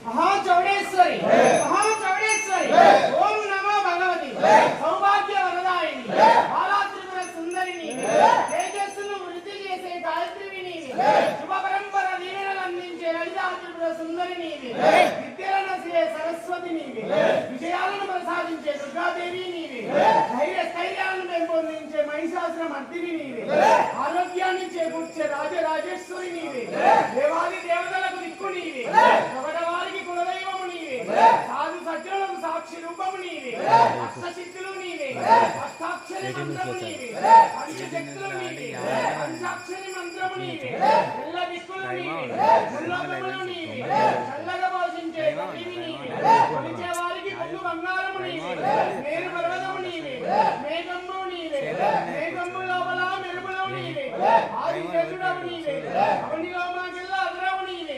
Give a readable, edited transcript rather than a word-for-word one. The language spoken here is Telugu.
महाचौडेश्वरी महाचौडेश्वरी ओम नमो भगवती सौभाग्य वरदायिनी बाला त्रिपुर सुंदरिनी तेजस्సును వృద్ధి చేసే గాయత్రివి నీవే శుభ పరంపర దీవెనలు అందించే లలితా త్రిపుర సుందరి నీవే విద్యలను సే సరస్వతి నీవే విజయాలను ప్రసాదించే దుర్గాదేవి నీవే ధైర్యాలను పెంపొందించే మహిషాసుర మర్దిని నీవే ఆరోగ్యాన్ని చేకూర్చే రాజరాజేశ్వరి నీవే దేవాది దేవతలకు దిక్కు నీవే భగవానికి కులదైవము నీవే సాధు సజ్జనులకు సాక్షి రూపము నీవే అష్టసిద్ధులు నీవే అష్టాక్షరి మంత్రము నీవే పంచశక్తులు నీవే పంచాక్షరి మంత్రము నీవే ఎల్ల దిక్కులు నీవే ముల్లోకములు నీవే చల్లగా పోషించే కవివి నీవే కొలిచే వారికి కొంగు బంగారము నీవే మేరు పర్వతము నీవే మేఘము నీవే మేఘము లోపల మెరుపులు నీవే ఆది దేవుడవు నీవే అవనిలో మాకెల్లా అగ్రవు నీవే